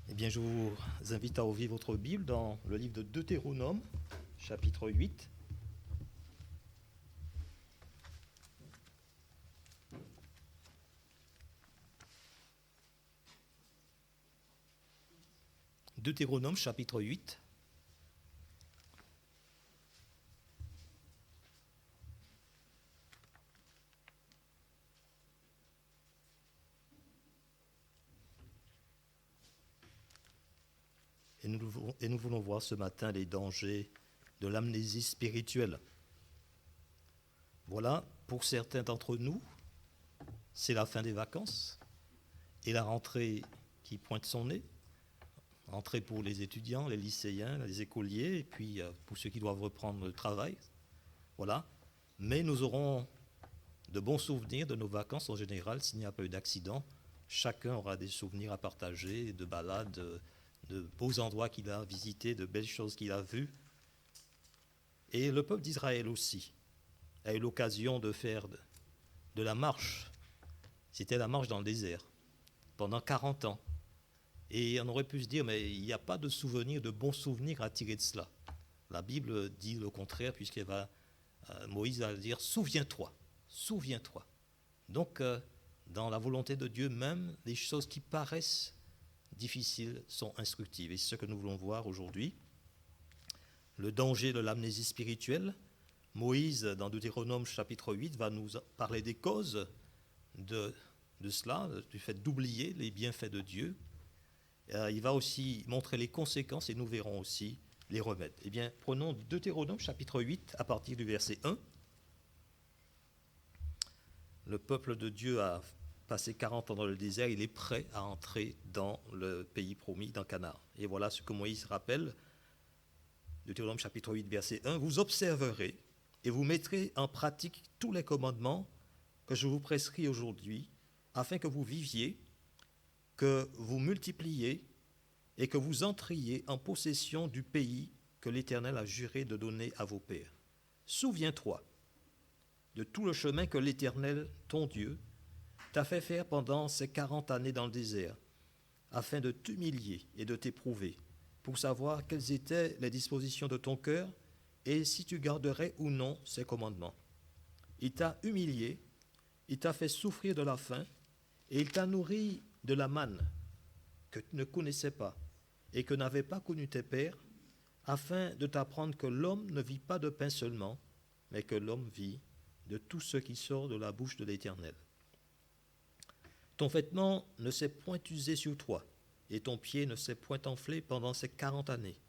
Eh bien, je vous invite à ouvrir votre Bible dans le livre de Deutéronome, chapitre 8. Deutéronome, chapitre 8. Et nous voulons voir ce matin les dangers de l'amnésie spirituelle. Voilà, pour certains d'entre nous, c'est la fin des vacances et la rentrée qui pointe son nez. Rentrée pour les étudiants, les lycéens, les écoliers, et puis pour ceux qui doivent reprendre le travail. Voilà. Mais nous aurons de bons souvenirs de nos vacances en général s'il n'y a pas eu d'accident. Chacun aura des souvenirs à partager, de balades, de beaux endroits qu'il a visités, de belles choses qu'il a vues. Et le peuple d'Israël aussi a eu l'occasion de faire de la marche. C'était la marche dans le désert, pendant 40 ans. Et on aurait pu se dire, mais il n'y a pas de souvenirs, de bons souvenirs à tirer de cela. La Bible dit le contraire, Moïse va dire, souviens-toi, souviens-toi. Donc, dans la volonté de Dieu, même les choses qui paraissent difficiles sont instructives. Et c'est ce que nous voulons voir aujourd'hui. Le danger de l'amnésie spirituelle. Moïse, dans Deutéronome chapitre 8, va nous parler des causes de cela, du fait d'oublier les bienfaits de Dieu. Il va aussi montrer les conséquences et nous verrons aussi les remèdes. Eh bien, prenons Deutéronome chapitre 8 à partir du verset 1. Le peuple de Dieu a passé 40 ans dans le désert, il est prêt à entrer dans le pays promis, dans Canaan. Et voilà ce que Moïse rappelle, Deutéronome chapitre 8, verset 1. Vous observerez et vous mettrez en pratique tous les commandements que je vous prescris aujourd'hui, afin que vous viviez, que vous multipliez et que vous entriez en possession du pays que l'Éternel a juré de donner à vos pères. Souviens-toi de tout le chemin que l'Éternel, ton Dieu, t'a fait faire pendant ces 40 années dans le désert, afin de t'humilier et de t'éprouver, pour savoir quelles étaient les dispositions de ton cœur et si tu garderais ou non ses commandements. Il t'a humilié, il t'a fait souffrir de la faim, et il t'a nourri de la manne que tu ne connaissais pas et que n'avaient pas connu tes pères, afin de t'apprendre que l'homme ne vit pas de pain seulement, mais que l'homme vit de tout ce qui sort de la bouche de l'Éternel. Ton vêtement ne s'est point usé sur toi, et ton pied ne s'est point enflé pendant ces 40 années.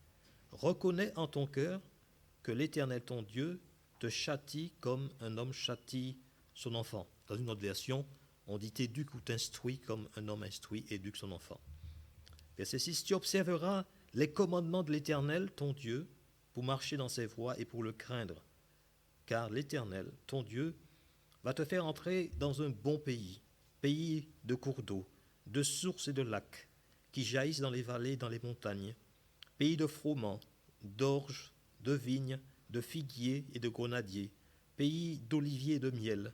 Reconnais en ton cœur que l'Éternel ton Dieu te châtie comme un homme châtie son enfant. Dans une autre version, on dit t'éduque ou t'instruit comme un homme instruit éduque son enfant. Verset 6, tu observeras les commandements de l'Éternel ton Dieu pour marcher dans ses voies et pour le craindre. Car l'Éternel, ton Dieu, va te faire entrer dans un bon pays, pays de cours d'eau, de sources et de lacs, qui jaillissent dans les vallées et dans les montagnes, pays de froment, d'orge, de vignes, de figuiers et de grenadiers, pays d'oliviers et de miel,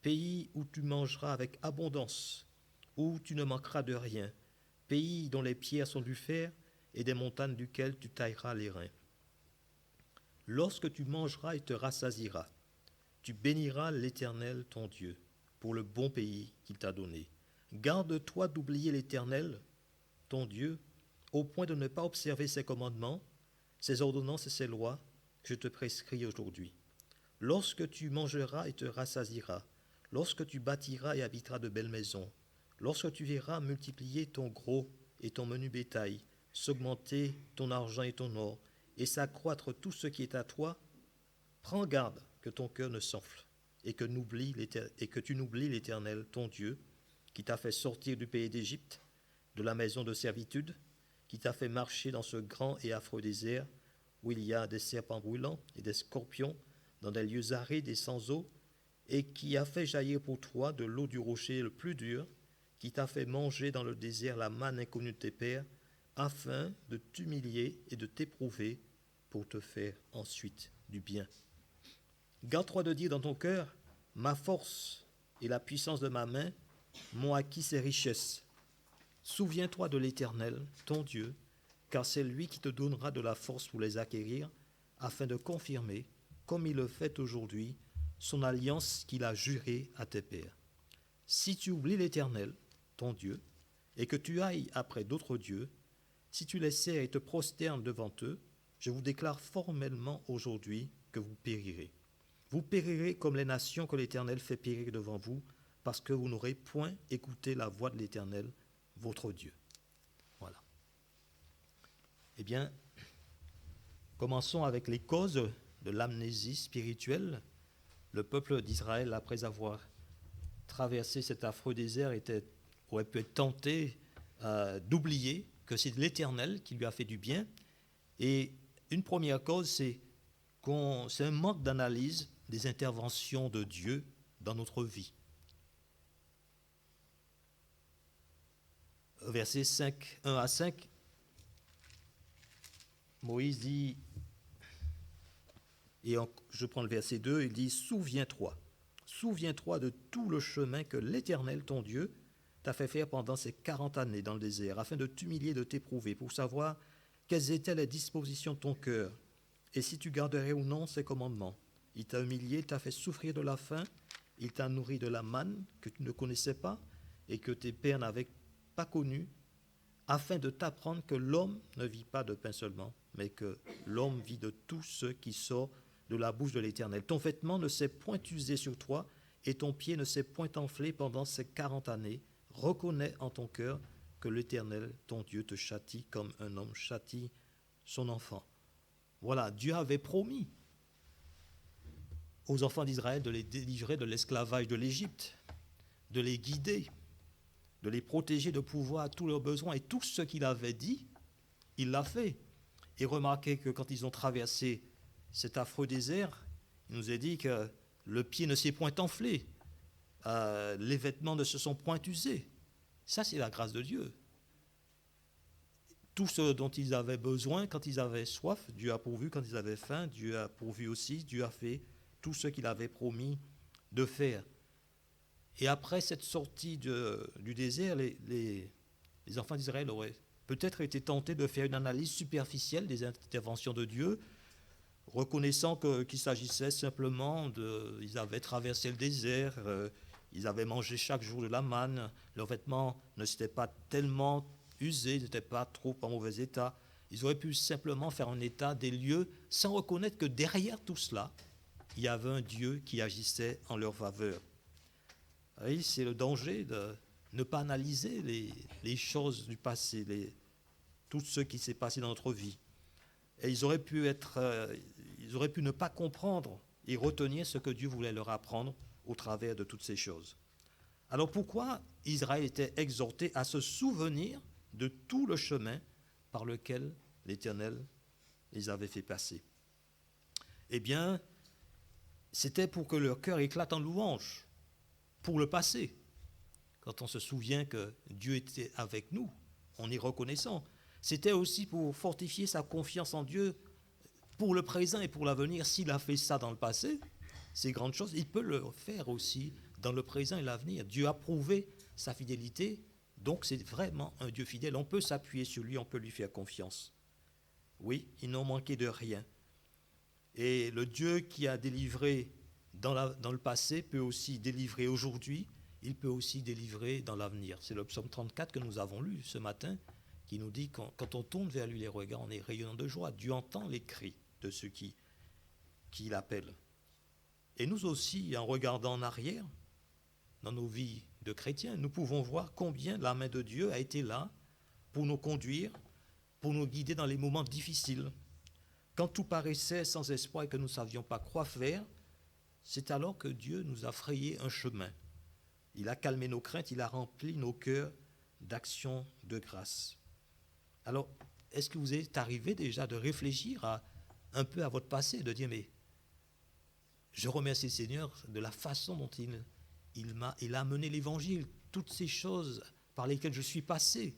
pays où tu mangeras avec abondance, où tu ne manqueras de rien, pays dont les pierres sont du fer et des montagnes duquel tu tailleras les reins. Lorsque tu mangeras et te rassasieras, tu béniras l'Éternel ton Dieu pour le bon pays qu'il t'a donné. Garde-toi d'oublier l'Éternel ton Dieu au point de ne pas observer ses commandements, ses ordonnances et ses lois que je te prescris aujourd'hui. Lorsque tu mangeras et te rassasieras, lorsque tu bâtiras et habiteras de belles maisons, lorsque tu verras multiplier ton gros et ton menu bétail, s'augmenter ton argent et ton or, et s'accroître tout ce qui est à toi, prends garde que ton cœur ne s'enfle et que tu n'oublies l'Éternel, ton Dieu, qui t'a fait sortir du pays d'Égypte, de la maison de servitude, qui t'a fait marcher dans ce grand et affreux désert, où il y a des serpents brûlants et des scorpions, dans des lieux arides et sans eau, et qui a fait jaillir pour toi de l'eau du rocher le plus dur, qui t'a fait manger dans le désert la manne inconnue de tes pères, afin de t'humilier et de t'éprouver pour te faire ensuite du bien. Garde-toi de dire dans ton cœur, ma force et la puissance de ma main m'ont acquis ces richesses. Souviens-toi de l'Éternel, ton Dieu, car c'est lui qui te donnera de la force pour les acquérir, afin de confirmer, comme il le fait aujourd'hui, son alliance qu'il a jurée à tes pères. Si tu oublies l'Éternel, ton Dieu, et que tu ailles après d'autres dieux, si tu les sers et te prosternes devant eux, je vous déclare formellement aujourd'hui que vous périrez. Vous périrez comme les nations que l'Éternel fait périr devant vous, parce que vous n'aurez point écouté la voix de l'Éternel, votre Dieu. Voilà. Eh bien, commençons avec les causes de l'amnésie spirituelle. Le peuple d'Israël, après avoir traversé cet affreux désert, aurait pu être tenté d'oublier que c'est l'Éternel qui lui a fait du bien. Et une première cause, c'est un manque d'analyse des interventions de Dieu dans notre vie. Versets 1 à 5, Moïse dit, et je prends le verset 2, il dit « Souviens-toi de tout le chemin que l'Éternel, ton Dieu, t'a fait faire pendant ces 40 années dans le désert, afin de t'humilier, de t'éprouver, pour savoir quelles étaient les dispositions de ton cœur, et si tu garderais ou non ses commandements. Il t'a humilié, il t'a fait souffrir de la faim, il t'a nourri de la manne que tu ne connaissais pas et que tes pères n'avaient pas connue, afin de t'apprendre que l'homme ne vit pas de pain seulement, mais que l'homme vit de tout ce qui sort de la bouche de l'Éternel. Ton vêtement ne s'est point usé sur toi, et ton pied ne s'est point enflé pendant ces 40 années. Reconnais en ton cœur que l'Éternel, ton Dieu, te châtie comme un homme châtie son enfant. » Voilà, Dieu avait promis aux enfants d'Israël de les délivrer de l'esclavage de l'Égypte, de les guider, de les protéger, de pouvoir à tous leurs besoins. Et tout ce qu'il avait dit, il l'a fait. Et remarquez que quand ils ont traversé cet affreux désert, il nous est dit que le pied ne s'est point enflé, les vêtements ne se sont point usés. Ça, c'est la grâce de Dieu. Tout ce dont ils avaient besoin quand ils avaient soif, Dieu a pourvu. Quand ils avaient faim, Dieu a pourvu aussi. Dieu a fait tout ce qu'il avait promis de faire. Et après cette sortie du désert, les enfants d'Israël auraient peut-être été tentés de faire une analyse superficielle des interventions de Dieu, reconnaissant qu'il s'agissait simplement ils avaient traversé le désert, ils avaient mangé chaque jour de la manne, leurs vêtements ne s'étaient pas tellement usés, n'étaient pas trop en mauvais état. Ils auraient pu simplement faire un état des lieux sans reconnaître que derrière tout cela, il y avait un Dieu qui agissait en leur faveur. Oui, c'est le danger de ne pas analyser les choses du passé, tout ce qui s'est passé dans notre vie. Et ils auraient pu ne pas comprendre et retenir ce que Dieu voulait leur apprendre au travers de toutes ces choses. Alors pourquoi Israël était exhorté à se souvenir de tout le chemin par lequel l'Éternel les avait fait passer? Eh bien, c'était pour que leur cœur éclate en louange pour le passé. Quand on se souvient que Dieu était avec nous, on est reconnaissant. C'était aussi pour fortifier sa confiance en Dieu pour le présent et pour l'avenir. S'il a fait ça dans le passé, ces grandes choses, il peut le faire aussi dans le présent et l'avenir. Dieu a prouvé sa fidélité, donc c'est vraiment un Dieu fidèle. On peut s'appuyer sur lui, on peut lui faire confiance. Oui, ils n'ont manqué de rien. Et le Dieu qui a délivré dans le passé peut aussi délivrer aujourd'hui, il peut aussi délivrer dans l'avenir. C'est le psaume 34 que nous avons lu ce matin, qui nous dit que quand on tourne vers lui les regards, on est rayonnant de joie. Dieu entend les cris de ceux qui l'appellent. Et nous aussi, en regardant en arrière, dans nos vies de chrétiens, nous pouvons voir combien la main de Dieu a été là pour nous conduire, pour nous guider dans les moments difficiles. Quand tout paraissait sans espoir et que nous ne savions pas quoi faire, c'est alors que Dieu nous a frayé un chemin. Il a calmé nos craintes, il a rempli nos cœurs d'actions de grâce. Alors, est-ce que vous est arrivé déjà de réfléchir un peu à votre passé, de dire, mais je remercie le Seigneur de la façon dont il a mené l'Évangile, toutes ces choses par lesquelles je suis passé,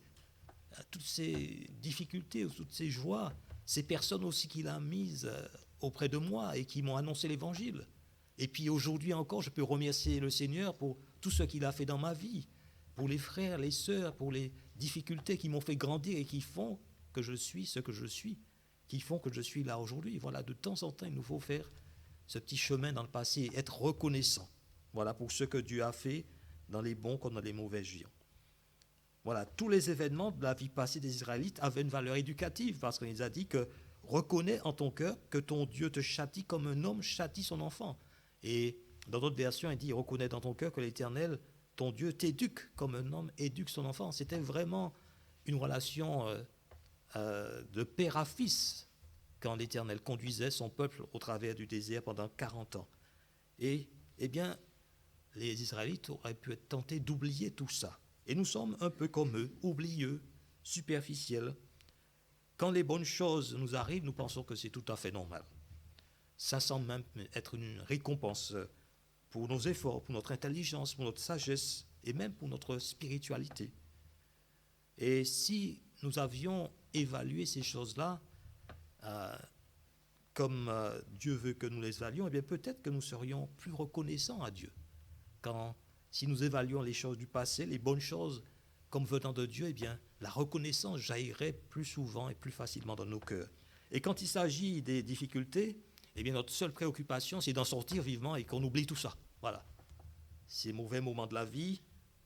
toutes ces difficultés, toutes ces joies, ces personnes aussi qu'il a mises auprès de moi et qui m'ont annoncé l'Évangile. Et puis aujourd'hui encore, je peux remercier le Seigneur pour tout ce qu'il a fait dans ma vie, pour les frères, les sœurs, pour les difficultés qui m'ont fait grandir et qui font que je suis ce que je suis, qui font que je suis là aujourd'hui. Voilà, de temps en temps, il nous faut faire ce petit chemin dans le passé et être reconnaissant. Voilà, pour ce que Dieu a fait dans les bons comme dans les mauvais jours. Voilà, tous les événements de la vie passée des Israélites avaient une valeur éducative parce qu'on les a dit que reconnais en ton cœur que ton Dieu te châtie comme un homme châtie son enfant. Et dans d'autres versions, il dit reconnais dans ton cœur que l'Éternel, ton Dieu, t'éduque comme un homme éduque son enfant. C'était vraiment une relation de père à fils quand l'Éternel conduisait son peuple au travers du désert pendant 40 ans. Et, eh bien, les Israélites auraient pu être tentés d'oublier tout ça. Et nous sommes un peu comme eux, oublieux, superficiels. Quand les bonnes choses nous arrivent, nous pensons que c'est tout à fait normal. Ça semble même être une récompense pour nos efforts, pour notre intelligence, pour notre sagesse et même pour notre spiritualité. Et si nous avions évalué ces choses-là comme Dieu veut que nous les évaluions, eh bien peut-être que nous serions plus reconnaissants à Dieu. Si nous évaluons les choses du passé, les bonnes choses comme venant de Dieu, eh bien la reconnaissance jaillirait plus souvent et plus facilement dans nos cœurs. Et quand il s'agit des difficultés, eh bien notre seule préoccupation, c'est d'en sortir vivement et qu'on oublie tout ça. Voilà. Ces mauvais moments de la vie,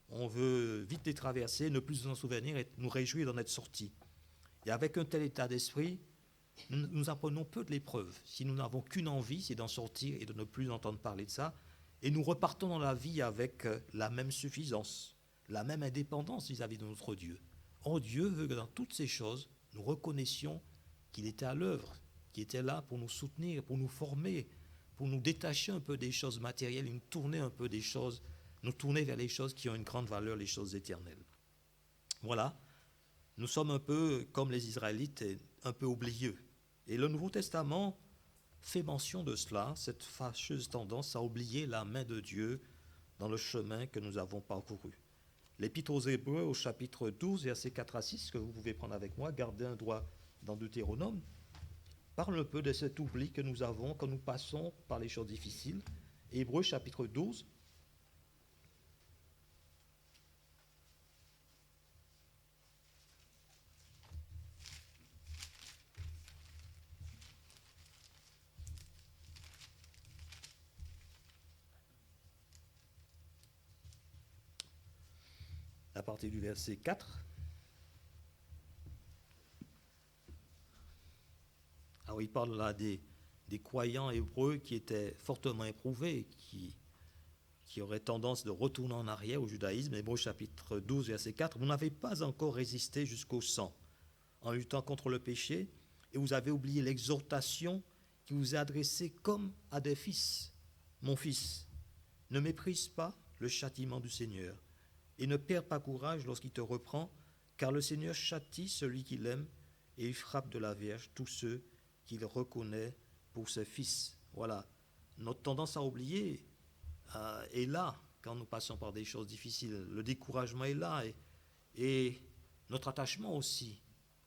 on veut vite les traverser, ne plus nous en souvenir et nous réjouir d'en être sortis. Et avec un tel état d'esprit, nous apprenons peu de l'épreuve. Si nous n'avons qu'une envie, c'est d'en sortir et de ne plus entendre parler de ça. Et nous repartons dans la vie avec la même suffisance, la même indépendance vis-à-vis de notre Dieu. Or, Dieu veut que dans toutes ces choses, nous reconnaissions qu'il était à l'œuvre, qu'il était là pour nous soutenir, pour nous former, pour nous détacher un peu des choses matérielles et nous tourner un peu des choses, nous tourner vers les choses qui ont une grande valeur, les choses éternelles. Voilà, nous sommes un peu comme les Israélites, un peu oublieux. Et le Nouveau Testament fait mention de cela, cette fâcheuse tendance à oublier la main de Dieu dans le chemin que nous avons parcouru. L'Épître aux Hébreux au chapitre 12, versets 4 à 6, que vous pouvez prendre avec moi, gardez un doigt dans Deutéronome, parle un peu de cet oubli que nous avons quand nous passons par les choses difficiles. Hébreux chapitre 12, à partir du verset 4. Alors il parle là des croyants hébreux qui étaient fortement éprouvés, qui auraient tendance de retourner en arrière au judaïsme. Hébreux chapitre 12, verset 4. Vous n'avez pas encore résisté jusqu'au sang en luttant contre le péché, et vous avez oublié l'exhortation qui vous est adressée comme à des fils. Mon fils, ne méprise pas le châtiment du Seigneur, et ne perds pas courage lorsqu'il te reprend, car le Seigneur châtie celui qu'il aime, et il frappe de la verge tous ceux qu'il reconnaît pour ses fils. Voilà, notre tendance à oublier est là quand nous passons par des choses difficiles. Le découragement est là, et notre attachement aussi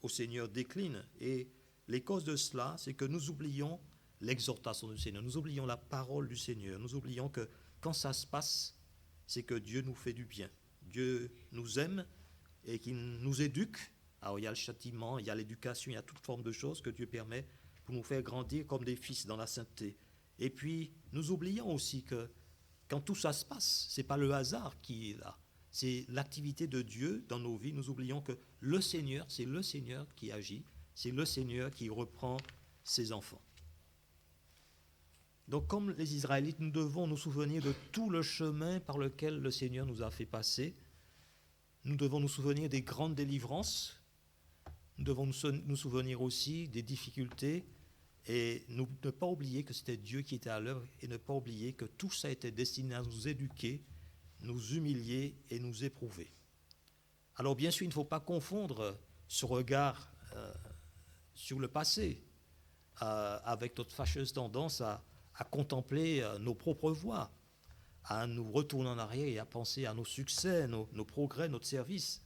au Seigneur décline. Et les causes de cela, c'est que nous oublions l'exhortation du Seigneur, nous oublions la parole du Seigneur, nous oublions que quand ça se passe, c'est que Dieu nous fait du bien. Dieu nous aime et qu'il nous éduque. Alors il y a le châtiment, il y a l'éducation, il y a toute forme de choses que Dieu permet pour nous faire grandir comme des fils dans la sainteté. Et puis, nous oublions aussi que quand tout ça se passe, ce n'est pas le hasard qui est là. C'est l'activité de Dieu dans nos vies. Nous oublions que le Seigneur, c'est le Seigneur qui agit. C'est le Seigneur qui reprend ses enfants. Donc, comme les Israélites, nous devons nous souvenir de tout le chemin par lequel le Seigneur nous a fait passer. Nous devons nous souvenir des grandes délivrances. Nous devons nous souvenir aussi des difficultés et ne pas oublier que c'était Dieu qui était à l'œuvre et ne pas oublier que tout ça était destiné à nous éduquer, nous humilier et nous éprouver. Alors bien sûr, il ne faut pas confondre ce regard sur le passé avec notre fâcheuse tendance à contempler nos propres voies, à nous retourner en arrière et à penser à nos succès, nos progrès, notre service,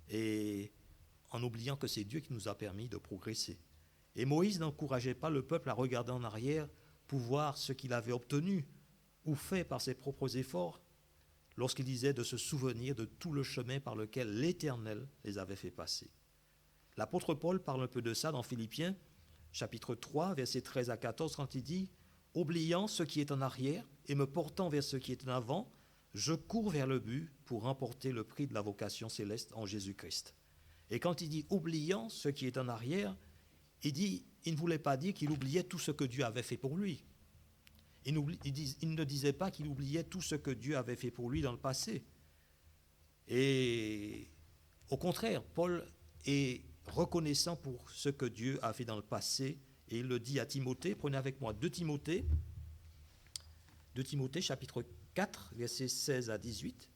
et en oubliant que c'est Dieu qui nous a permis de progresser. Et Moïse n'encourageait pas le peuple à regarder en arrière pour voir ce qu'il avait obtenu ou fait par ses propres efforts. lorsqu'il disait de se souvenir de tout le chemin par lequel l'Éternel les avait fait passer. L'apôtre Paul parle un peu de ça dans Philippiens, chapitre 3, versets 13 à 14, quand il dit « Oubliant ce qui est en arrière et me portant vers ce qui est en avant, je cours vers le but pour remporter le prix de la vocation céleste en Jésus-Christ. » Et quand il dit « oubliant ce qui est en arrière », il ne voulait pas dire qu'il oubliait tout ce que Dieu avait fait pour lui. Il ne disait pas qu'il oubliait tout ce que Dieu avait fait pour lui dans le passé. Et au contraire, Paul est reconnaissant pour ce que Dieu a fait dans le passé. Et il le dit à Timothée. Prenez avec moi 2 Timothée chapitre 4, versets 16 à 18.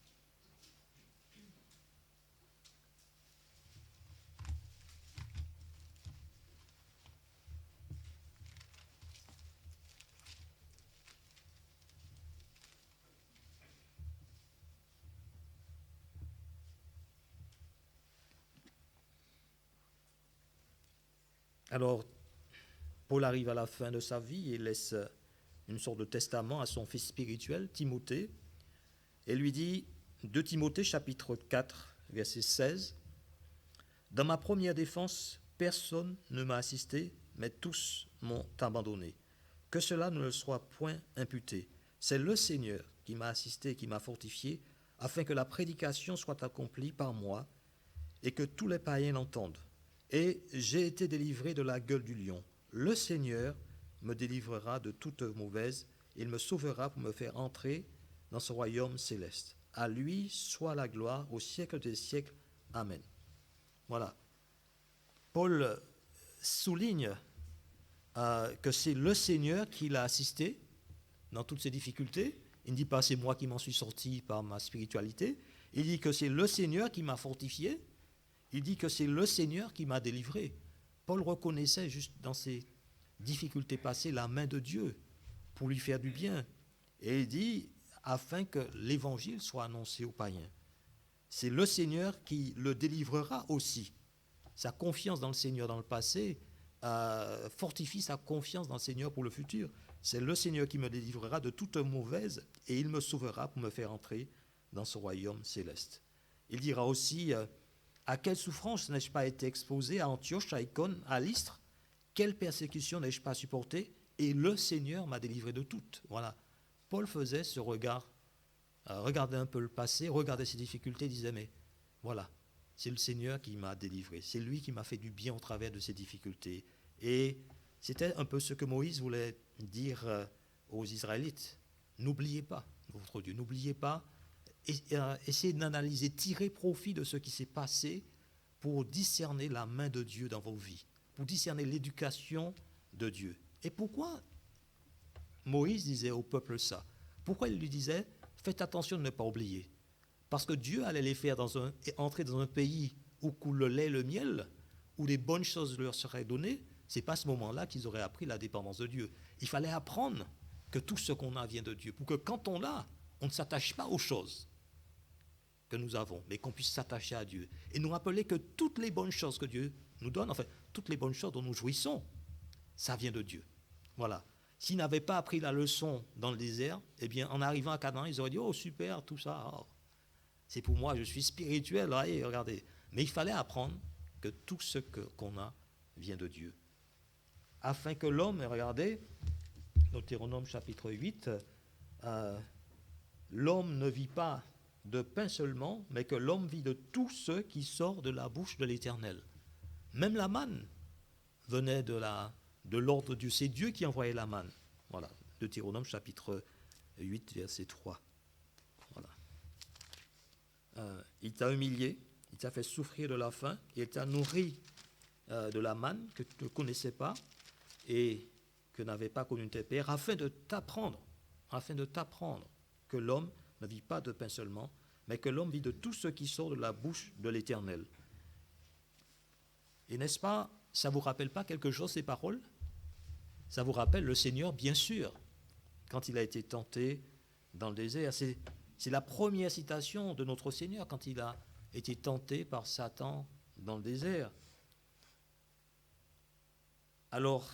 Alors, Paul arrive à la fin de sa vie et laisse une sorte de testament à son fils spirituel, Timothée, et lui dit, 2 Timothée chapitre 4, verset 16, « Dans ma première défense, personne ne m'a assisté, mais tous m'ont abandonné. Que cela ne le soit point imputé. C'est le Seigneur qui m'a assisté et qui m'a fortifié, afin que la prédication soit accomplie par moi et que tous les païens l'entendent. Et j'ai été délivré de la gueule du lion. Le Seigneur me délivrera de toute mauvaise, il me sauvera pour me faire entrer dans ce royaume céleste. À lui soit la gloire au siècle des siècles. Amen. » Voilà. Paul souligne que c'est le Seigneur qui l'a assisté dans toutes ses difficultés. Il ne dit pas c'est moi qui m'en suis sorti par ma spiritualité. Il dit que c'est le Seigneur qui m'a fortifié. Il dit que c'est le Seigneur qui m'a délivré. Paul reconnaissait juste dans ses difficultés passées la main de Dieu pour lui faire du bien. Et il dit, afin que l'évangile soit annoncé aux païens. C'est le Seigneur qui le délivrera aussi. Sa confiance dans le Seigneur dans le passé fortifie sa confiance dans le Seigneur pour le futur. C'est le Seigneur qui me délivrera de toute mauvaise et il me sauvera pour me faire entrer dans ce royaume céleste. Il dira aussi... à quelle souffrance n'ai-je pas été exposé à Antioche, à Icône, à Lystre? Quelle persécution n'ai-je pas supportée? Et le Seigneur m'a délivré de toutes. Voilà. Paul faisait ce regard, regardait un peu le passé, regardait ses difficultés, disait, mais voilà, c'est le Seigneur qui m'a délivré. C'est lui qui m'a fait du bien au travers de ces difficultés. Et c'était un peu ce que Moïse voulait dire aux Israélites. N'oubliez pas votre Dieu, n'oubliez pas. Essayez d'analyser, tirer profit de ce qui s'est passé pour discerner la main de Dieu dans vos vies, pour discerner l'éducation de Dieu. Et pourquoi Moïse disait au peuple ça? Pourquoi il lui disait, faites attention de ne pas oublier? Parce que Dieu allait les faire entrer dans un pays où coule le lait et le miel, où les bonnes choses leur seraient données. Ce n'est pas à ce moment-là qu'ils auraient appris la dépendance de Dieu. Il fallait apprendre que tout ce qu'on a vient de Dieu, pour que quand on l'a, on ne s'attache pas aux choses que nous avons, mais qu'on puisse s'attacher à Dieu. Et nous rappeler que toutes les bonnes choses que Dieu nous donne, enfin, toutes les bonnes choses dont nous jouissons, ça vient de Dieu. Voilà. S'ils n'avaient pas appris la leçon dans le désert, eh bien, en arrivant à Canaan, ils auraient dit, oh super, tout ça, oh, c'est pour moi, je suis spirituel, allez, regardez. Mais il fallait apprendre que tout ce qu'on a vient de Dieu. Afin que l'homme, regardez, Deutéronome chapitre 8, l'homme ne vit pas de pain seulement, mais que l'homme vit de tout ce qui sort de la bouche de l'Éternel. Même la manne venait de l'ordre de Dieu. C'est Dieu qui envoyait la manne. Voilà, Deutéronome chapitre 8, verset 3. Voilà. Il t'a humilié, il t'a fait souffrir de la faim, il t'a nourri de la manne que tu ne connaissais pas et que n'avait pas connu tes pères, afin de t'apprendre que l'homme ne vit pas de pain seulement, mais que l'homme vit de tout ce qui sort de la bouche de l'Éternel. Et n'est-ce pas, ça ne vous rappelle pas quelque chose, ces paroles? Ça vous rappelle le Seigneur, bien sûr, quand il a été tenté dans le désert. C'est la première citation de notre Seigneur quand il a été tenté par Satan dans le désert. Alors,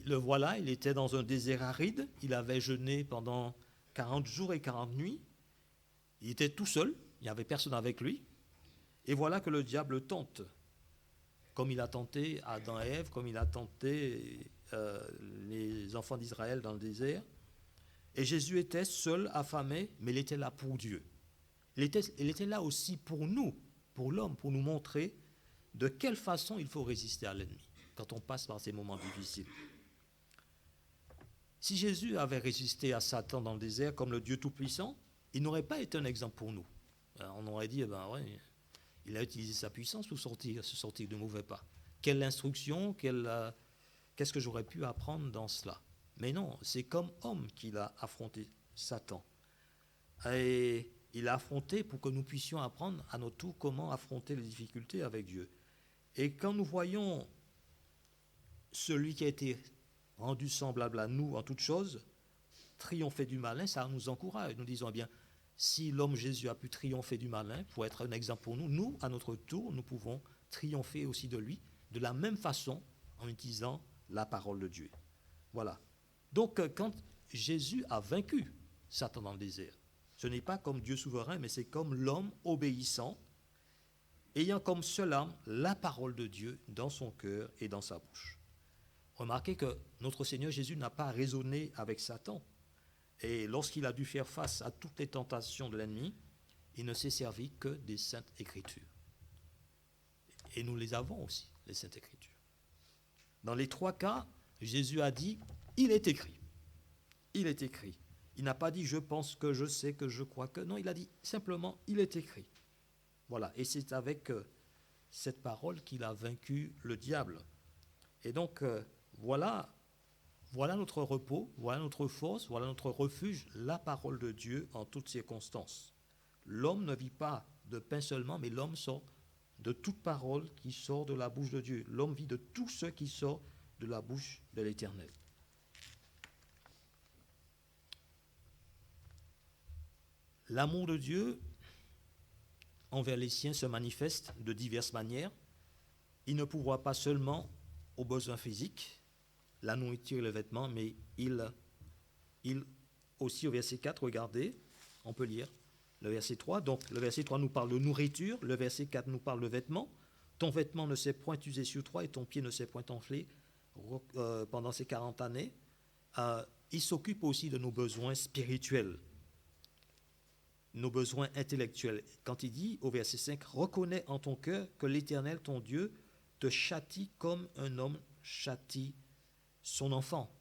le voilà, il était dans un désert aride, il avait jeûné pendant 40 jours et 40 nuits, Il était tout seul, il n'y avait personne avec lui. Et voilà que le diable tente, comme il a tenté Adam et Ève, comme il a tenté les enfants d'Israël dans le désert. Et Jésus était seul, affamé, mais il était là pour Dieu. Il était là aussi pour nous, pour l'homme, pour nous montrer de quelle façon il faut résister à l'ennemi quand on passe par ces moments difficiles. Si Jésus avait résisté à Satan dans le désert comme le Dieu Tout-Puissant, il n'aurait pas été un exemple pour nous. On aurait dit, il a utilisé sa puissance pour se sortir de mauvais pas. Quelle instruction, qu'est-ce que j'aurais pu apprendre dans cela? Mais non, c'est comme homme qu'il a affronté Satan. Et il a affronté pour que nous puissions apprendre à notre tour comment affronter les difficultés avec Dieu. Et quand nous voyons celui qui a été rendu semblable à nous en toutes choses, triompher du malin, ça nous encourage. Nous disons, bien, si l'homme Jésus a pu triompher du malin, pour être un exemple pour nous, nous, à notre tour, nous pouvons triompher aussi de lui, de la même façon, en utilisant la parole de Dieu. Voilà. Donc, quand Jésus a vaincu Satan dans le désert, ce n'est pas comme Dieu souverain, mais c'est comme l'homme obéissant, ayant comme seule arme la parole de Dieu dans son cœur et dans sa bouche. Remarquez que notre Seigneur Jésus n'a pas raisonné avec Satan. Et lorsqu'il a dû faire face à toutes les tentations de l'ennemi, il ne s'est servi que des Saintes Écritures. Et nous les avons aussi, les Saintes Écritures. Dans les trois cas, Jésus a dit, il est écrit. Il est écrit. Il n'a pas dit, je pense que, je sais que, je crois que. Non, il a dit simplement, il est écrit. Voilà. Et c'est avec cette parole qu'il a vaincu le diable. Et donc, voilà notre repos, voilà notre force, voilà notre refuge, la parole de Dieu en toutes circonstances. L'homme ne vit pas de pain seulement, mais l'homme sort de toute parole qui sort de la bouche de Dieu. L'homme vit de tout ce qui sort de la bouche de l'Éternel. L'amour de Dieu envers les siens se manifeste de diverses manières. Il ne pourvoit pas seulement aux besoins physiques, la nourriture et le vêtement, mais il aussi au verset 4, regardez, on peut lire le verset 3. Donc le verset 3 nous parle de nourriture, le verset 4 nous parle de vêtements. Ton vêtement ne s'est point usé sur toi et ton pied ne s'est point enflé pendant ces 40 années. Il s'occupe aussi de nos besoins spirituels, nos besoins intellectuels. Quand il dit au verset 5, reconnais en ton cœur que l'Éternel, ton Dieu, te châtie comme un homme châtie son enfant.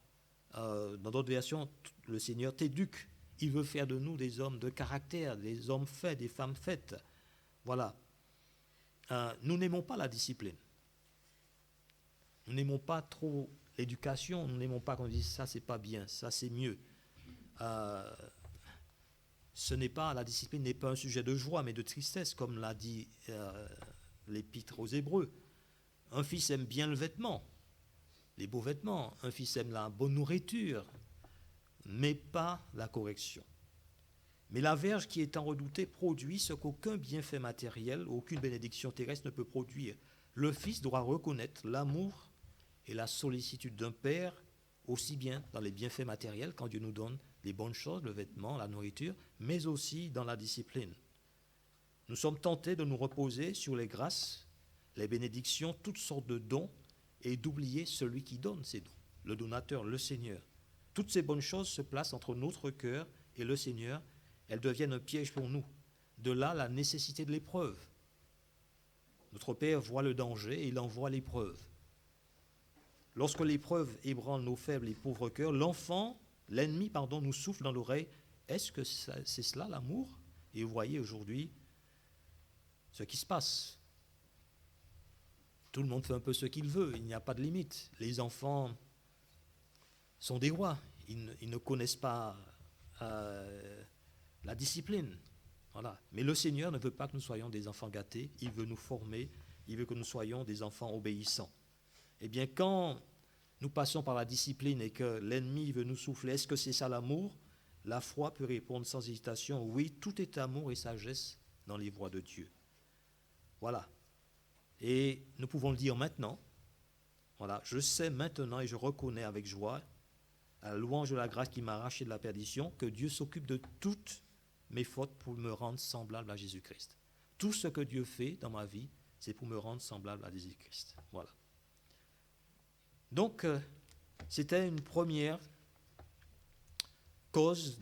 Dans d'autres versions, le Seigneur t'éduque. Il veut faire de nous des hommes de caractère, des hommes faits, des femmes faites. Voilà. Nous n'aimons pas la discipline. Nous n'aimons pas trop l'éducation. Nous n'aimons pas qu'on dise ça c'est pas bien, ça c'est mieux. La discipline n'est pas un sujet de joie, mais de tristesse, comme l'a dit l'Épître aux Hébreux. Un fils aime bien le vêtement, les beaux vêtements. Un fils aime la bonne nourriture, mais pas la correction. Mais la verge qui étant redoutée produit ce qu'aucun bienfait matériel, aucune bénédiction terrestre ne peut produire. Le fils doit reconnaître l'amour et la sollicitude d'un père, aussi bien dans les bienfaits matériels, quand Dieu nous donne les bonnes choses, le vêtement, la nourriture, mais aussi dans la discipline. Nous sommes tentés de nous reposer sur les grâces, les bénédictions, toutes sortes de dons, et d'oublier celui qui donne ces dons, le donateur, le Seigneur. Toutes ces bonnes choses se placent entre notre cœur et le Seigneur. Elles deviennent un piège pour nous. De là, la nécessité de l'épreuve. Notre Père voit le danger et il envoie l'épreuve. Lorsque l'épreuve ébranle nos faibles et pauvres cœurs, l'ennemi, nous souffle dans l'oreille. Est-ce que c'est cela l'amour? Et vous voyez aujourd'hui ce qui se passe. Tout le monde fait un peu ce qu'il veut, il n'y a pas de limite. Les enfants sont des rois, ils ne connaissent pas la discipline. Voilà. Mais le Seigneur ne veut pas que nous soyons des enfants gâtés, il veut nous former, il veut que nous soyons des enfants obéissants. Eh bien, quand nous passons par la discipline et que l'ennemi veut nous souffler, est-ce que c'est ça l'amour? La foi peut répondre sans hésitation, oui, tout est amour et sagesse dans les voies de Dieu. Voilà. Et nous pouvons le dire maintenant. Voilà, je sais maintenant et je reconnais avec joie, à la louange de la grâce qui m'a arraché de la perdition, que Dieu s'occupe de toutes mes fautes pour me rendre semblable à Jésus-Christ. Tout ce que Dieu fait dans ma vie, c'est pour me rendre semblable à Jésus-Christ. Voilà. Donc, c'était une première cause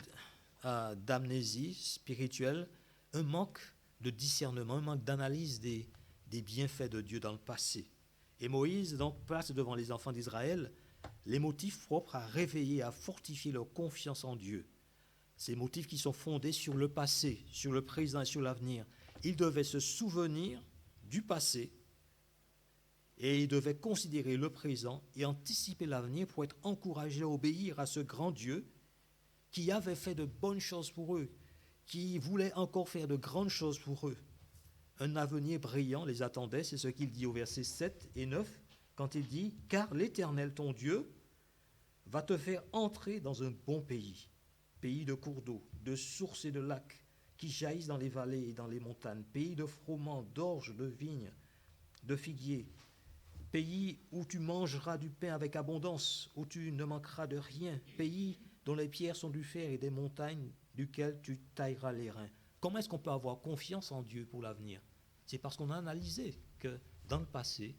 d'amnésie spirituelle, un manque de discernement, un manque d'analyse des bienfaits de Dieu dans le passé. Et Moïse donc place devant les enfants d'Israël les motifs propres à réveiller, à fortifier leur confiance en Dieu. Ces motifs qui sont fondés sur le passé, sur le présent et sur l'avenir. Ils devaient se souvenir du passé et ils devaient considérer le présent et anticiper l'avenir pour être encouragés à obéir à ce grand Dieu qui avait fait de bonnes choses pour eux, qui voulait encore faire de grandes choses pour eux. Un avenir brillant les attendait, c'est ce qu'il dit au verset 7 et 9, quand il dit « Car l'Éternel, ton Dieu, va te faire entrer dans un bon pays, pays de cours d'eau, de sources et de lacs, qui jaillissent dans les vallées et dans les montagnes, pays de froment, d'orges, de vignes, de figuiers, pays où tu mangeras du pain avec abondance, où tu ne manqueras de rien, pays dont les pierres sont du fer et des montagnes duquel tu tailleras les reins. » Comment est-ce qu'on peut avoir confiance en Dieu pour l'avenir? C'est parce qu'on a analysé que dans le passé,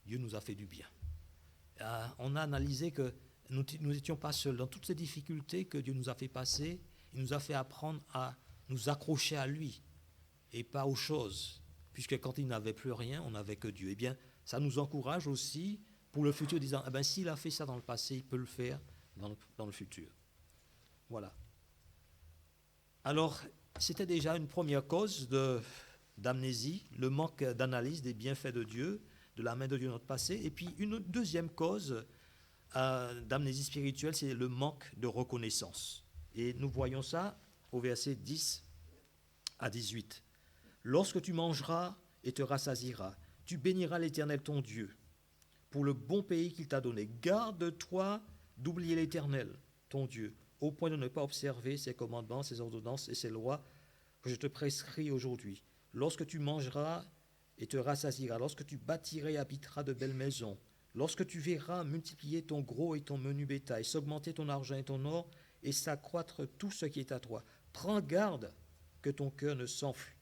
Dieu nous a fait du bien. On a analysé que nous n'étions pas seuls. Dans toutes ces difficultés que Dieu nous a fait passer, il nous a fait apprendre à nous accrocher à lui et pas aux choses. Puisque quand il n'avait plus rien, on n'avait que Dieu. Eh bien, ça nous encourage aussi pour le futur, disant, eh bien, s'il a fait ça dans le passé, il peut le faire dans le futur. Voilà. Alors, c'était déjà une première cause d'amnésie, le manque d'analyse des bienfaits de Dieu, de la main de Dieu dans notre passé. Et puis, une deuxième cause d'amnésie spirituelle, c'est le manque de reconnaissance. Et nous voyons ça au verset 10 à 18. « Lorsque tu mangeras et te rassasieras, tu béniras l'Éternel ton Dieu pour le bon pays qu'il t'a donné. Garde-toi d'oublier l'Éternel ton Dieu, au point de ne pas observer ses commandements, ses ordonnances et ses lois que je te prescris aujourd'hui. Lorsque tu mangeras et te rassasieras, lorsque tu bâtiras et habiteras de belles maisons, lorsque tu verras multiplier ton gros et ton menu bétail, s'augmenter ton argent et ton or, et s'accroître tout ce qui est à toi, prends garde que ton cœur ne s'enfle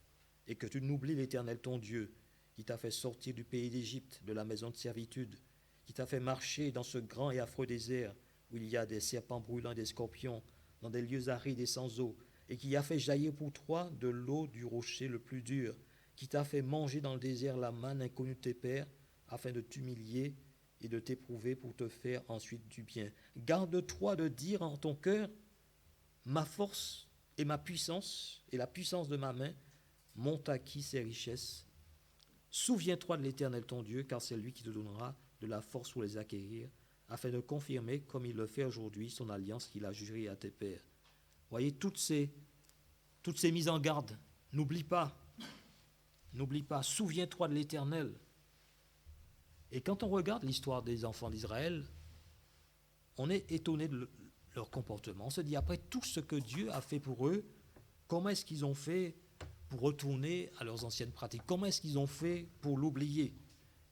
et que tu n'oublies l'Éternel ton Dieu, qui t'a fait sortir du pays d'Égypte, de la maison de servitude, qui t'a fait marcher dans ce grand et affreux désert, où il y a des serpents brûlants et des scorpions, dans des lieux arides et sans eau, et qui a fait jaillir pour toi de l'eau du rocher le plus dur, qui t'a fait manger dans le désert la manne inconnue de tes pères, afin de t'humilier et de t'éprouver pour te faire ensuite du bien. Garde-toi de dire en ton cœur, ma force et ma puissance, et la puissance de ma main, m'ont acquis ces richesses. Souviens-toi de l'Éternel ton Dieu, car c'est lui qui te donnera de la force pour les acquérir, afin de confirmer, comme il le fait aujourd'hui, son alliance qu'il a jurée à tes pères. Voyez, toutes ces mises en garde. N'oublie pas, souviens-toi de l'Éternel. Et quand on regarde l'histoire des enfants d'Israël, on est étonné de leur comportement. On se dit, après tout ce que Dieu a fait pour eux, comment est-ce qu'ils ont fait pour retourner à leurs anciennes pratiques? Comment est-ce qu'ils ont fait pour l'oublier?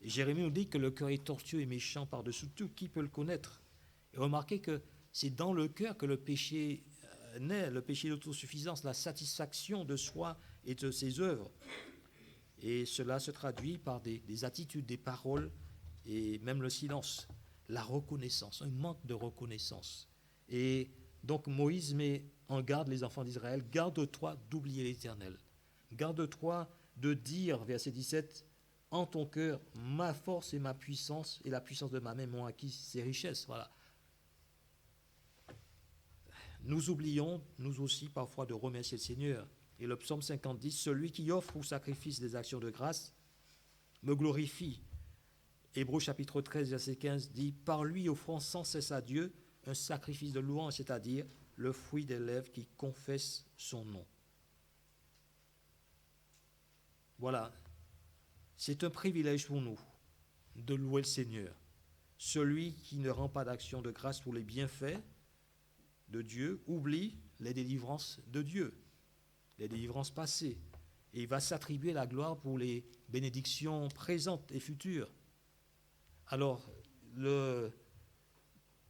Et Jérémie nous dit que le cœur est tortueux et méchant par-dessus tout. Qui peut le connaître? Et remarquez que c'est dans le cœur que le péché naît, le péché d'autosuffisance, la satisfaction de soi et de ses œuvres. Et cela se traduit par des attitudes, des paroles et même le silence. La reconnaissance, un manque de reconnaissance. Et donc Moïse met en garde les enfants d'Israël, garde-toi d'oublier l'Éternel. Garde-toi de dire, verset 17, en ton cœur, ma force et ma puissance et la puissance de ma main m'ont acquis ces richesses. Voilà. Nous oublions, nous aussi, parfois de remercier le Seigneur. Et le psaume 50 dit, celui qui offre au sacrifice des actions de grâce me glorifie. Hébreux chapitre 13, verset 15 dit, par lui offrant sans cesse à Dieu un sacrifice de louange, c'est-à-dire le fruit des lèvres qui confessent son nom. Voilà. C'est un privilège pour nous de louer le Seigneur. Celui qui ne rend pas d'action de grâce pour les bienfaits de Dieu oublie les délivrances de Dieu, les délivrances passées. Et il va s'attribuer la gloire pour les bénédictions présentes et futures. Alors,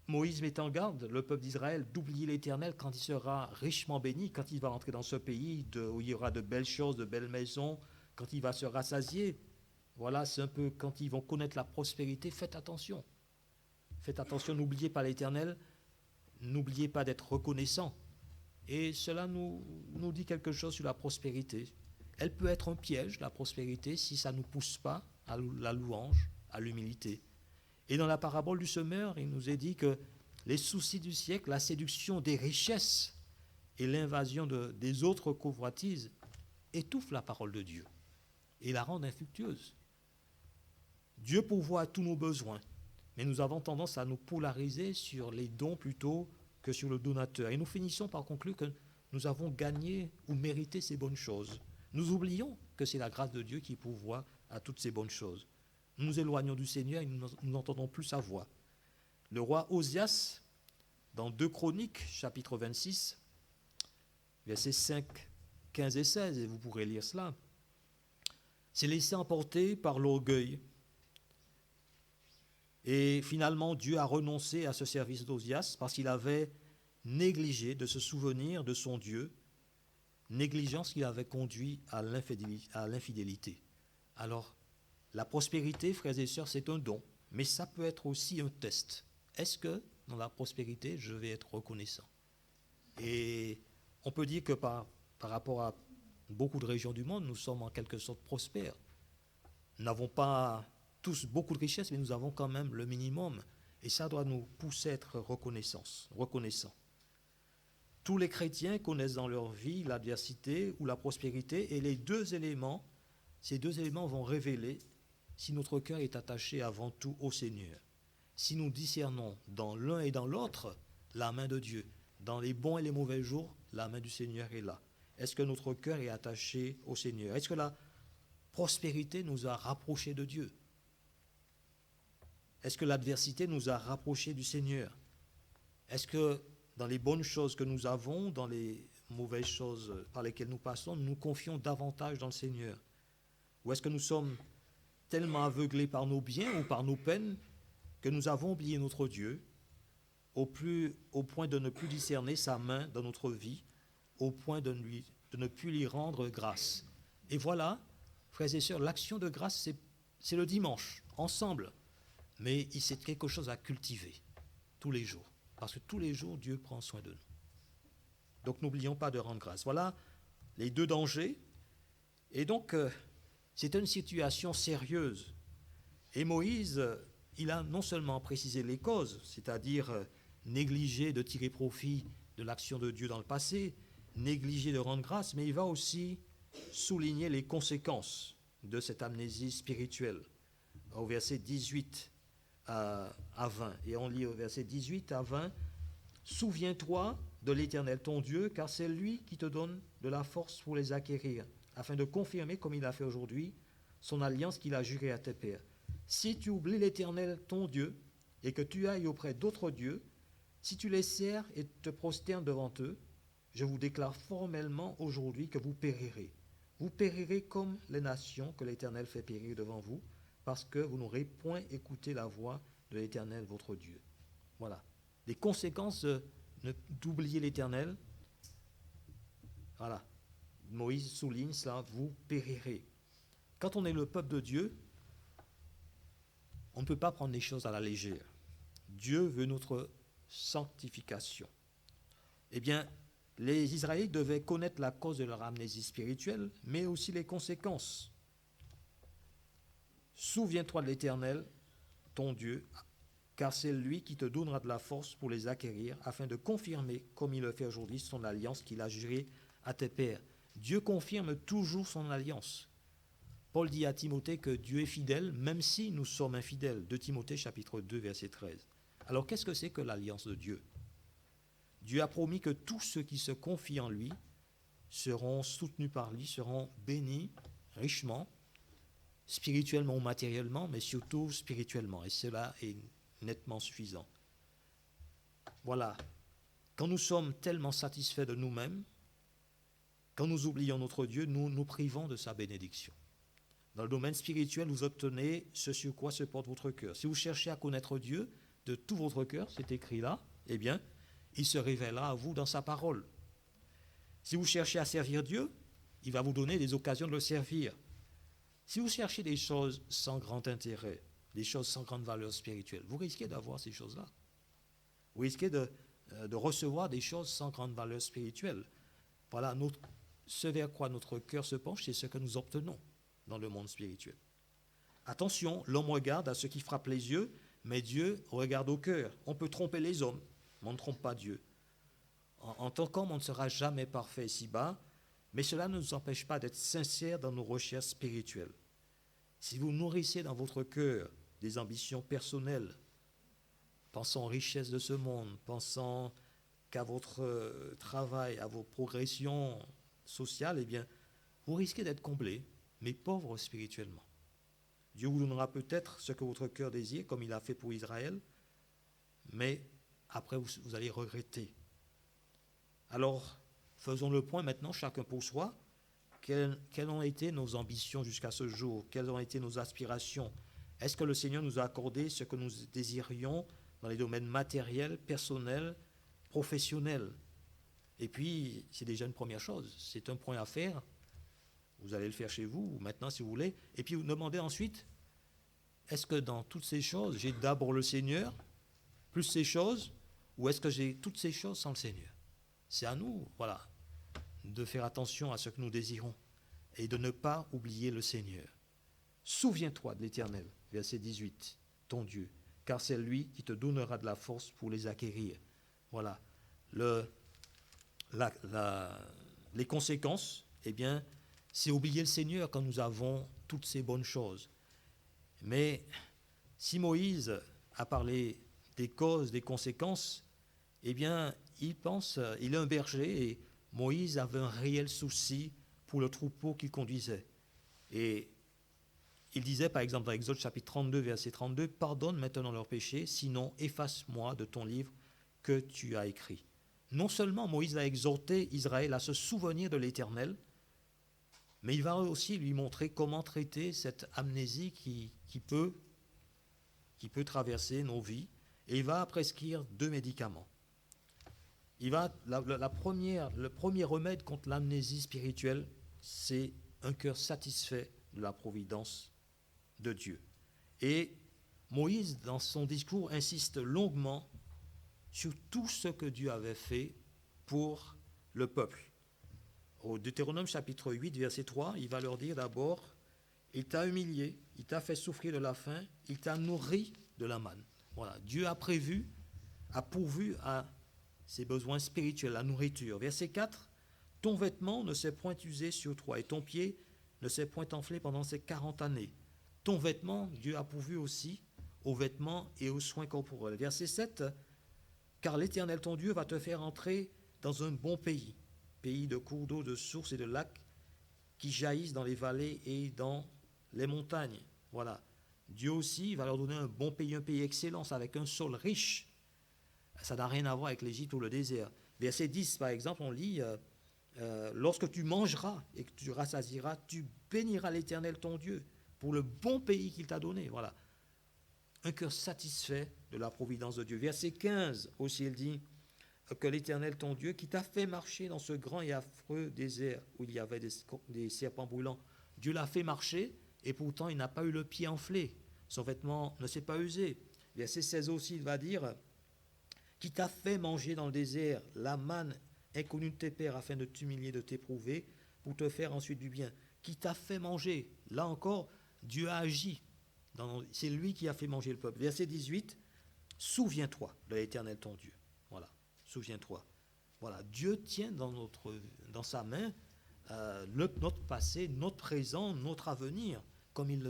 Moïse met en garde le peuple d'Israël d'oublier l'Éternel quand il sera richement béni, quand il va entrer dans ce pays où il y aura de belles choses, de belles maisons, quand il va se rassasier. Voilà, c'est un peu quand ils vont connaître la prospérité, faites attention. Faites attention, n'oubliez pas l'Éternel, n'oubliez pas d'être reconnaissant. Et cela nous dit quelque chose sur la prospérité. Elle peut être un piège, la prospérité, si ça ne nous pousse pas à la louange, à l'humilité. Et dans la parabole du semeur, il nous est dit que les soucis du siècle, la séduction des richesses et l'invasion des autres convoitises étouffent la parole de Dieu et la rendent infructueuse. Dieu pourvoit à tous nos besoins, mais nous avons tendance à nous polariser sur les dons plutôt que sur le donateur. Et nous finissons par conclure que nous avons gagné ou mérité ces bonnes choses. Nous oublions que c'est la grâce de Dieu qui pourvoit à toutes ces bonnes choses. Nous nous éloignons du Seigneur et nous n'entendons plus sa voix. Le roi Osias, dans 2 Chroniques, chapitre 26, versets 5, 15 et 16, et vous pourrez lire cela, s'est laissé emporter par l'orgueil. Et finalement, Dieu a renoncé à ce service d'Osias parce qu'il avait négligé de se souvenir de son Dieu, négligence qui avait conduit à l'infidélité. Alors, la prospérité, frères et sœurs, c'est un don, mais ça peut être aussi un test. Est-ce que dans la prospérité, je vais être reconnaissant? Et on peut dire que par rapport à beaucoup de régions du monde, nous sommes en quelque sorte prospères. Nous n'avons pas tous beaucoup de richesses, mais nous avons quand même le minimum. Et ça doit nous pousser à être reconnaissants. Tous les chrétiens connaissent dans leur vie l'adversité ou la prospérité, et ces deux éléments vont révéler si notre cœur est attaché avant tout au Seigneur. Si nous discernons dans l'un et dans l'autre la main de Dieu, dans les bons et les mauvais jours, la main du Seigneur est là. Est-ce que notre cœur est attaché au Seigneur? Est-ce que la prospérité nous a rapprochés de Dieu? Est-ce que l'adversité nous a rapprochés du Seigneur? Est-ce que dans les bonnes choses que nous avons, dans les mauvaises choses par lesquelles nous passons, nous nous confions davantage dans le Seigneur? Ou est-ce que nous sommes tellement aveuglés par nos biens ou par nos peines que nous avons oublié notre Dieu au point de ne plus discerner sa main dans notre vie, au point de ne plus lui rendre grâce? Et voilà, frères et sœurs, l'action de grâce, c'est le dimanche, ensemble. Mais c'est quelque chose à cultiver tous les jours. Parce que tous les jours, Dieu prend soin de nous. Donc n'oublions pas de rendre grâce. Voilà les deux dangers. Et donc, c'est une situation sérieuse. Et Moïse, il a non seulement précisé les causes, c'est-à-dire négliger de tirer profit de l'action de Dieu dans le passé, négliger de rendre grâce, mais il va aussi souligner les conséquences de cette amnésie spirituelle. Au verset 18 à 20. Et on lit au verset 18 à 20, « Souviens-toi de l'Éternel ton Dieu, car c'est lui qui te donne de la force pour les acquérir, afin de confirmer, comme il a fait aujourd'hui, son alliance qu'il a jurée à tes pères. Si tu oublies l'Éternel ton Dieu, et que tu ailles auprès d'autres dieux, si tu les sers et te prosternes devant eux, je vous déclare formellement aujourd'hui que vous périrez. Vous périrez comme les nations que l'Éternel fait périr devant vous, parce que vous n'aurez point écouté la voix de l'Éternel, votre Dieu. » Voilà. Les conséquences d'oublier l'Éternel. Voilà. Moïse souligne cela, vous périrez. Quand on est le peuple de Dieu, on ne peut pas prendre les choses à la légère. Dieu veut notre sanctification. Eh bien, les Israélites devaient connaître la cause de leur amnésie spirituelle, mais aussi les conséquences. Souviens-toi de l'Éternel, ton Dieu, car c'est lui qui te donnera de la force pour les acquérir, afin de confirmer, comme il le fait aujourd'hui, son alliance qu'il a jurée à tes pères. Dieu confirme toujours son alliance. Paul dit à Timothée que Dieu est fidèle, même si nous sommes infidèles. 2 Timothée chapitre 2, verset 13. Alors qu'est-ce que c'est que l'alliance de Dieu? Dieu a promis que tous ceux qui se confient en lui seront soutenus par lui, seront bénis richement, spirituellement ou matériellement, mais surtout spirituellement. Et cela est nettement suffisant. Voilà. Quand nous sommes tellement satisfaits de nous-mêmes, quand nous oublions notre Dieu, nous nous privons de sa bénédiction. Dans le domaine spirituel, vous obtenez ce sur quoi se porte votre cœur. Si vous cherchez à connaître Dieu, de tout votre cœur, c'est écrit là, eh bien, il se révélera à vous dans sa parole. Si vous cherchez à servir Dieu, il va vous donner des occasions de le servir. Si vous cherchez des choses sans grand intérêt, des choses sans grande valeur spirituelle, vous risquez d'avoir ces choses-là. Vous risquez de recevoir des choses sans grande valeur spirituelle. Voilà, ce vers quoi notre cœur se penche, c'est ce que nous obtenons dans le monde spirituel. Attention, l'homme regarde à ce qui frappe les yeux, mais Dieu regarde au cœur. On peut tromper les hommes, mais on ne trompe pas Dieu. En tant qu'homme, on ne sera jamais parfait ici-bas, mais cela ne nous empêche pas d'être sincères dans nos recherches spirituelles. Si vous nourrissez dans votre cœur des ambitions personnelles, pensant aux richesses de ce monde, pensant qu'à votre travail, à vos progressions sociales, eh bien, vous risquez d'être comblés, mais pauvres spirituellement. Dieu vous donnera peut-être ce que votre cœur désire, comme il a fait pour Israël, mais après vous allez regretter. Alors, faisons le point maintenant, chacun pour soi. Quelles ont été nos ambitions jusqu'à ce jour? Quelles ont été nos aspirations? Est-ce que le Seigneur nous a accordé ce que nous désirions dans les domaines matériels, personnels, professionnels? Et puis, c'est déjà une première chose. C'est un point à faire. Vous allez le faire chez vous, maintenant, si vous voulez. Et puis, vous demandez ensuite, est-ce que dans toutes ces choses, j'ai d'abord le Seigneur, plus ces choses, ou est-ce que j'ai toutes ces choses sans le Seigneur? C'est à nous, voilà, de faire attention à ce que nous désirons et de ne pas oublier le Seigneur. Souviens-toi de l'Éternel, verset 18, ton Dieu, car c'est lui qui te donnera de la force pour les acquérir. Voilà, les conséquences, eh bien, c'est oublier le Seigneur quand nous avons toutes ces bonnes choses. Mais si Moïse a parlé des causes, des conséquences, eh bien, il est un berger et Moïse avait un réel souci pour le troupeau qu'il conduisait. Et il disait, par exemple, dans Exode chapitre 32, verset 32, « Pardonne maintenant leurs péchés, sinon efface-moi de ton livre que tu as écrit. » Non seulement Moïse a exhorté Israël à se souvenir de l'Éternel, mais il va aussi lui montrer comment traiter cette amnésie qui peut traverser nos vies. Et il va prescrire 2 médicaments. Le premier remède contre l'amnésie spirituelle, c'est un cœur satisfait de la providence de Dieu. Et Moïse, dans son discours, insiste longuement sur tout ce que Dieu avait fait pour le peuple. Au Deutéronome chapitre 8, verset 3, il va leur dire d'abord, « Il t'a humilié, il t'a fait souffrir de la faim, il t'a nourri de la manne. » Voilà, Dieu a pourvu à ses besoins spirituels, la nourriture. Verset 4, « Ton vêtement ne s'est point usé sur toi et ton pied ne s'est point enflé pendant ces 40 années. » Ton vêtement, Dieu a pourvu aussi aux vêtements et aux soins corporels. Verset 7, « Car l'Éternel ton Dieu va te faire entrer dans un bon pays, pays de cours d'eau, de sources et de lacs qui jaillissent dans les vallées et dans les montagnes. » Voilà. Dieu aussi va leur donner un bon pays, un pays excellent, avec un sol riche. Ça n'a rien à voir avec l'Égypte ou le désert. Verset 10, par exemple, on lit lorsque tu mangeras et que tu rassasieras, tu béniras l'Éternel ton Dieu pour le bon pays qu'il t'a donné. Voilà. Un cœur satisfait de la providence de Dieu. Verset 15 aussi, il dit que l'Éternel ton Dieu qui t'a fait marcher dans ce grand et affreux désert où il y avait des serpents brûlants. Dieu l'a fait marcher et pourtant il n'a pas eu le pied enflé. Son vêtement ne s'est pas usé. Verset 16 aussi, il va dire qui t'a fait manger dans le désert la manne inconnue de tes pères afin de t'humilier, de t'éprouver pour te faire ensuite du bien. Qui t'a fait manger. Là encore, Dieu a agi. C'est lui qui a fait manger le peuple. Verset 18, souviens-toi de l'Éternel ton Dieu. Voilà, souviens-toi. Voilà, Dieu tient dans sa main notre passé, notre présent, notre avenir, comme il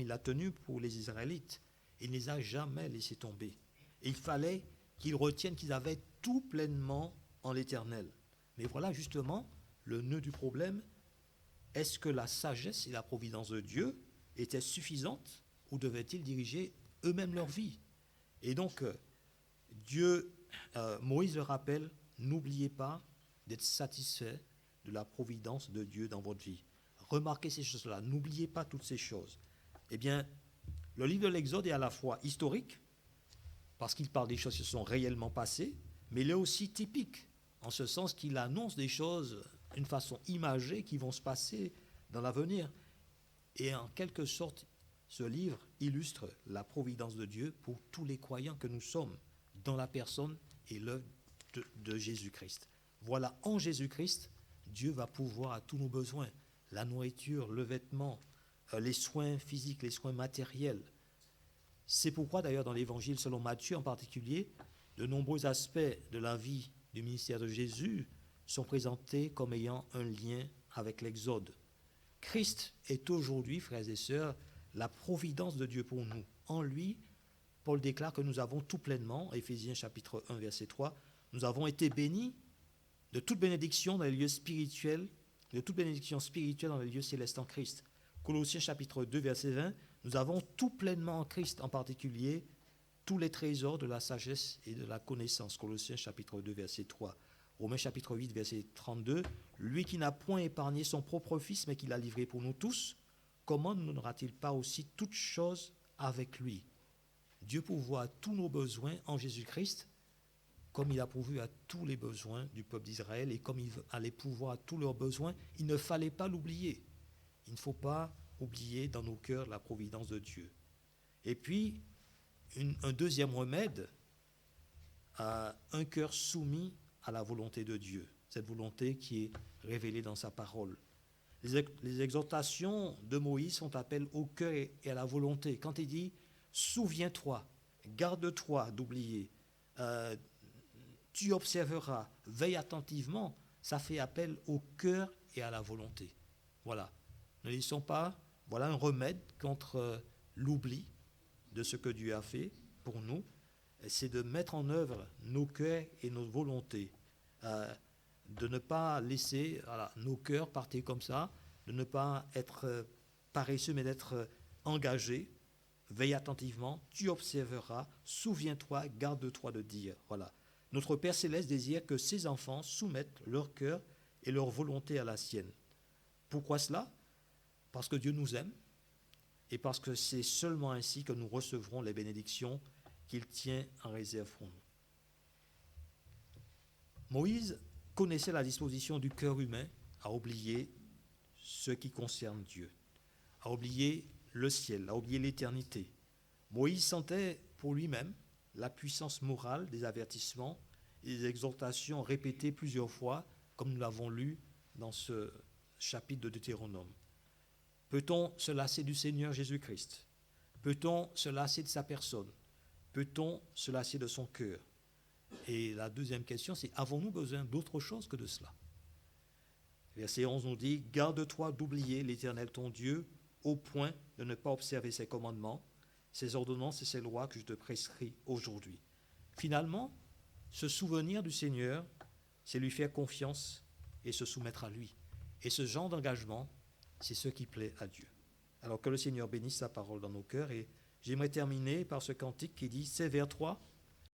l'a tenu pour les Israélites. Il ne les a jamais laissés tomber. Et il fallait qu'ils retiennent qu'ils avaient tout pleinement en l'Éternel. Mais voilà justement le nœud du problème. Est-ce que la sagesse et la providence de Dieu étaient suffisantes ou devaient-ils diriger eux-mêmes leur vie? Et donc, Moïse le rappelle, n'oubliez pas d'être satisfait de la providence de Dieu dans votre vie. Remarquez ces choses-là, n'oubliez pas toutes ces choses. Eh bien, le livre de l'Exode est à la fois historique, parce qu'il parle des choses qui sont réellement passées, mais il est aussi typique, en ce sens qu'il annonce des choses d'une façon imagée qui vont se passer dans l'avenir. Et en quelque sorte, ce livre illustre la providence de Dieu pour tous les croyants que nous sommes dans la personne et l'œuvre de Jésus-Christ. Voilà, en Jésus-Christ, Dieu va pourvoir à tous nos besoins, la nourriture, le vêtement, les soins physiques, les soins matériels. C'est pourquoi d'ailleurs dans l'Évangile selon Matthieu en particulier, de nombreux aspects de la vie du ministère de Jésus sont présentés comme ayant un lien avec l'Exode. Christ est aujourd'hui, frères et sœurs, la providence de Dieu pour nous. En lui, Paul déclare que nous avons tout pleinement, Éphésiens chapitre 1, verset 3, nous avons été bénis de toute bénédiction dans les lieux spirituels, de toute bénédiction spirituelle dans les lieux célestes en Christ. Colossiens chapitre 2, verset 20, nous avons tout pleinement en Christ, en particulier tous les trésors de la sagesse et de la connaissance. Colossiens chapitre 2, verset 3. Romains chapitre 8, verset 32, lui qui n'a point épargné son propre Fils, mais qui l'a livré pour nous tous, comment ne donnera-t-il pas aussi toutes choses avec lui? Dieu pourvoit à tous nos besoins en Jésus-Christ, comme il a pourvu à tous les besoins du peuple d'Israël, et comme il allait pourvoir à tous leurs besoins, il ne fallait pas l'oublier. Il ne faut pas oublier dans nos cœurs la providence de Dieu. Et puis, un deuxième remède à un cœur soumis à la volonté de Dieu, cette volonté qui est révélée dans sa parole. Les exhortations de Moïse font appel au cœur et à la volonté. Quand il dit « souviens-toi, garde-toi d'oublier, tu observeras, veille attentivement », ça fait appel au cœur et à la volonté. Voilà. Ne laissons pas, voilà un remède contre l'oubli de ce que Dieu a fait pour nous, c'est de mettre en œuvre nos cœurs et nos volontés, de ne pas laisser nos cœurs partir comme ça, de ne pas être paresseux, mais d'être engagé. Veille attentivement, tu observeras, souviens-toi, garde-toi de dire. Voilà. Notre Père Céleste désire que ses enfants soumettent leur cœur et leur volonté à la sienne. Pourquoi cela? Parce que Dieu nous aime et parce que c'est seulement ainsi que nous recevrons les bénédictions qu'il tient en réserve pour nous. Moïse connaissait la disposition du cœur humain à oublier ce qui concerne Dieu, à oublier le ciel, à oublier l'éternité. Moïse sentait pour lui-même la puissance morale des avertissements et des exhortations répétées plusieurs fois, comme nous l'avons lu dans ce chapitre de Deutéronome. Peut-on se lasser du Seigneur Jésus-Christ? Peut-on se lasser de sa personne? Peut-on se lasser de son cœur? Et la deuxième question, c'est avons-nous besoin d'autre chose que de cela? Verset 11 nous dit « Garde-toi d'oublier l'Éternel ton Dieu au point de ne pas observer ses commandements, ses ordonnances et ses lois que je te prescris aujourd'hui. » Finalement, se souvenir du Seigneur, c'est lui faire confiance et se soumettre à lui. Et ce genre d'engagement, c'est ce qui plaît à Dieu. Alors que le Seigneur bénisse sa parole dans nos cœurs. Et j'aimerais terminer par ce cantique qui dit « C'est vers toi,